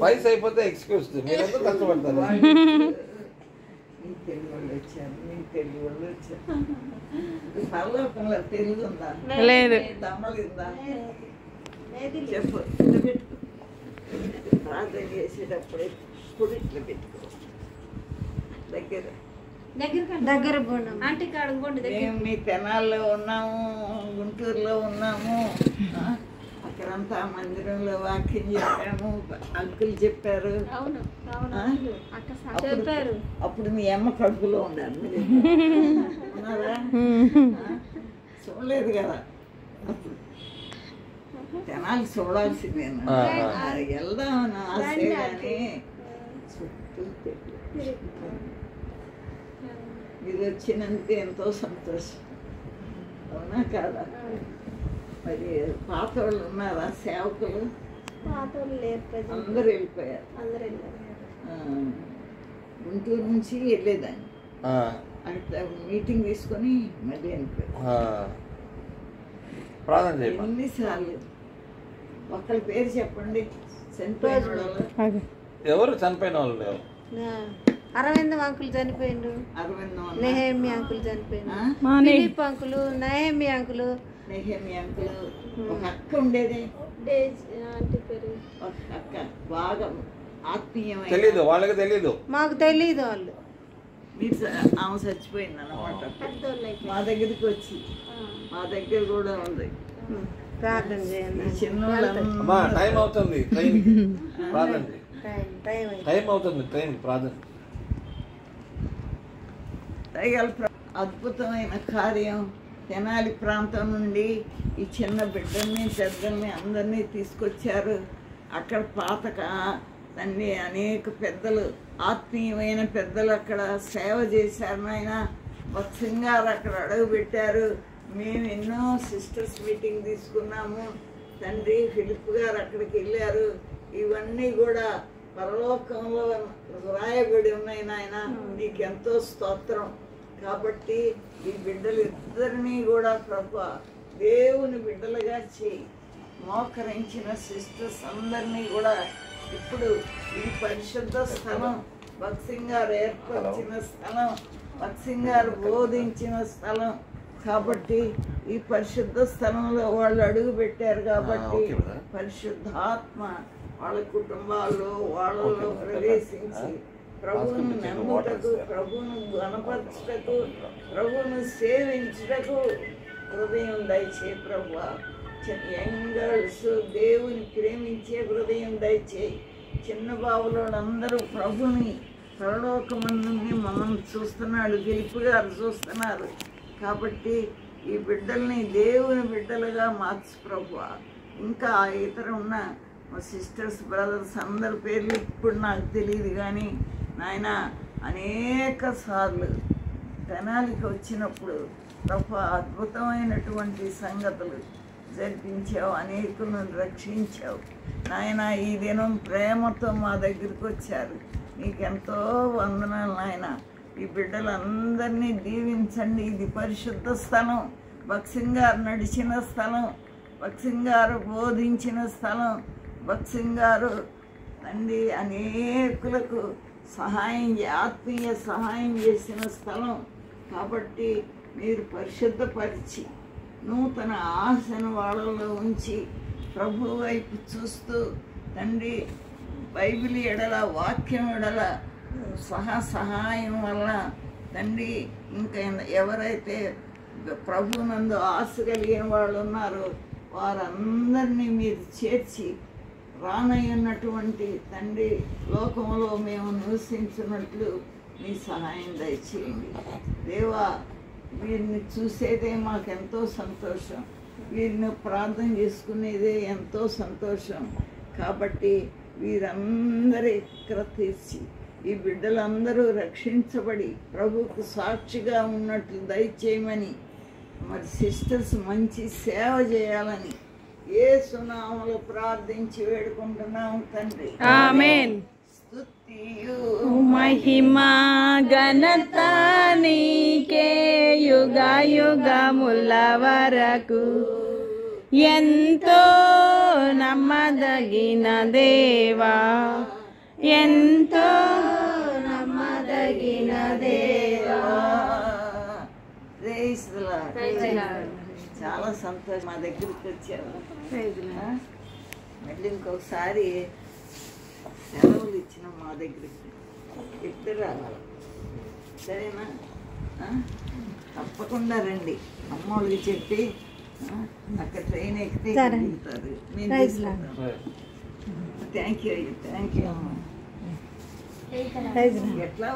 వయసు అయిపోతే ఎక్స్క్యూజ్ మీరు ఎందుకు కష్టపడతారు? తెలుగు వాళ్ళు వచ్చారు, మీకు తెలుగు వాళ్ళు వచ్చారు. పరలోకంలో తెలుగు ఉందా? లేదు. దమ్మలిందా? చెప్పు. పెట్టుకో. ప్రార్థన చేసేటప్పుడు ఇప్పుడు ఇట్లా పెట్టుకో. దగ్గర ఆంటీ కాడకోండి. మేము మీ తెనాల్లో ఉన్నాము, గుంటూరులో ఉన్నాము. అక్కడంతా మందిరంలో వాక్యం చెప్పాము, అంకులు చెప్పారు. అప్పుడు మీ అమ్మ కడుపులో ఉండాలి, ఉన్నారా? చూడలేదు కదా. అప్పుడు తెనాలి చూడాల్సిందేనా? వెళ్దామని ఆశే కానీ చుట్టూ మీరు వచ్చినందుకు ఎంతో సంతోషం, అవునా కాదా? మరి పాత వాళ్ళు ఉన్నారా సేవకులు? అందరూ వెళ్ళిపోయారు. గుంటూరు నుంచి వెళ్ళేదాన్ని, అట్లా మీటింగ్ తీసుకొని మళ్ళీ వెళ్ళిపోయారు. ఎన్నిసార్లు ఒకళ్ళ పేరు చెప్పండి. చనిపోయిన వాళ్ళు ఎవరు? చనిపోయిన వాళ్ళు అరవింద్ అంకుల్ చనిపోయిండు, నెహేమి అంకుల్ చనిపోయిండు, ఫిలిప్ అంకులు, నహేమి అంకులు, నెహేమి అంకులు. ఒక అక్క ఉండేది, ఒక అక్క బాగా ఆత్మీయమైన. తెలీదు వాళ్ళకి, తెలీదు మాకు తెలీదు వాళ్ళు. మీరు ఆమె చచ్చిపోయింది అన్నమాట. మా దగ్గరికి వచ్చి మా దగ్గర కూడా ఉంది. ప్రార్థన చేయండి. చిన్న టైం అవుతుంది, ప్రార్థన టైం అవుతుంది, ట్రైన్ ప్రార్థన. అద్భుతమైన కార్యం. తెనాలి ప్రాంతం నుండి ఈ చిన్న బిడ్డల్ని పెద్దల్ని అందరినీ తీసుకొచ్చారు. అక్కడ పాతక తండ్రి అనేక పెద్దలు, ఆత్మీయమైన పెద్దలు అక్కడ సేవ చేశారు. నాయన వత్సంగారు అక్కడ అడుగు పెట్టారు. మేము ఎన్నో సిస్టర్స్ మీటింగ్ తీసుకున్నాము తండ్రి. ఫిలిప్ గారు అక్కడికి వెళ్ళారు. ఇవన్నీ కూడా పరలోకంలో రాయబడి ఉన్నాయి నాయన. నీకెంతో స్తోత్రం. కాబట్టి ఈ బిడ్డలు ఇద్దరినీ కూడా ప్రభువా దేవుని బిడ్డలుగా చేయి. మోకరించిన సిస్టర్స్ అందరినీ కూడా ఇప్పుడు ఈ పరిశుద్ధ స్థలం, భక్సింగ్ గారు ఏర్పరిచిన స్థలం, భక్సింగ్ గారు బోధించిన స్థలం. కాబట్టి ఈ పరిశుద్ధ స్థలంలో వాళ్ళు అడుగు పెట్టారు. కాబట్టి పరిశుద్ధాత్మ వాళ్ళ కుటుంబాల్లో వాళ్ళలో ప్రవేశించి ప్రభువును నమ్ముటకు, ప్రభువును గణపరచుటకు, ప్రభువును సేవించుటకు హృదయం దయచేయి ప్రభువా. యంగర్స్ దేవుని ప్రేమించే హృదయం దయచేయి. చిన్న బాబులోళ్ళందరూ ప్రభుని పరలోకమందుని మమ్మల్ని చూస్తున్నాడు, గెలుపు గారు చూస్తున్నారు. కాబట్టి ఈ బిడ్డల్ని దేవుని బిడ్డలుగా మార్చు ప్రభువా. ఇంకా ఇతర ఉన్న మా సిస్టర్స్ బ్రదర్స్ అందరి పేర్లు ఇప్పుడు నాకు తెలియదు కానీ నాయన అనేక సార్లు తెనాలికి వచ్చినప్పుడు ప్రభు అద్భుతమైనటువంటి సంగతులు జరిపించావు, అనేకులను రక్షించావు నాయన. ఈ దినం ప్రేమతో మా దగ్గరికి వచ్చారు. నీకెంతో వందనాలు నాయన. ఈ బిడ్డలందరినీ దీవించండి. ఇది పరిశుద్ధ స్థలం, భక్సింగ్ గారు నడిచిన స్థలం, భక్సింగ్ గారు బోధించిన స్థలం, భక్సింగ్ గారు తండ్రి అనేకులకు ఆత్మీయ సహాయం చేసిన స్థలం. కాబట్టి మీరు పరిశుద్ధపరిచి నూతన ఆశను వాళ్ళలో ఉంచి ప్రభు వైపు చూస్తూ తండ్రి బైబిల్ ఎడల, వాక్యం ఎడల సహాయం వల్ల తండ్రి ఇంకా ఎవరైతే ప్రభునందు ఆశ కలిగిన వాళ్ళు ఉన్నారో వారందరినీ మీరు చేర్చి రానయ్యున్నటువంటి తండ్రి లోకంలో మేము నివసించినట్లు మీ సహాయం దయచేయండి దేవా. వీరిని చూసేదే మాకెంతో సంతోషం, వీరిని ప్రార్థన చేసుకునేదే ఎంతో సంతోషం. కాబట్టి వీరందరి ఇక్కడ తీర్చి ఈ బిడ్డలందరూ రక్షించబడి ప్రభువుకు సాక్షిగా ఉన్నట్లు దయచేయమని, మరి సిస్టర్స్ మంచి సేవ చేయాలని యేసు నామములో ప్రార్థించి వేడుకుంటున్నాం తండ్రి. ఆమేన్. స్తుతియు మహిమా ఘనత నీకే యుగ యుగముల వరకు. ఎంతో నమ్మదగిన దేవా, ఎంతో నమ్మదగిన దేవా. Praise the lord. చాలా సంతోషం మా దగ్గరికి వచ్చావు. మళ్ళీ ఇంకొకసారి సెలవులు ఇచ్చిన మా దగ్గరికి ఎప్పుడు రావాలి, సరేనా? తప్పకుండా రండి. అమ్మోళ్ళకి చెప్పి అక్కడ ట్రైన్ ఎక్కితే దిగుతారు. Thank you. థ్యాంక్ యూ అమ్మా. ఎట్లా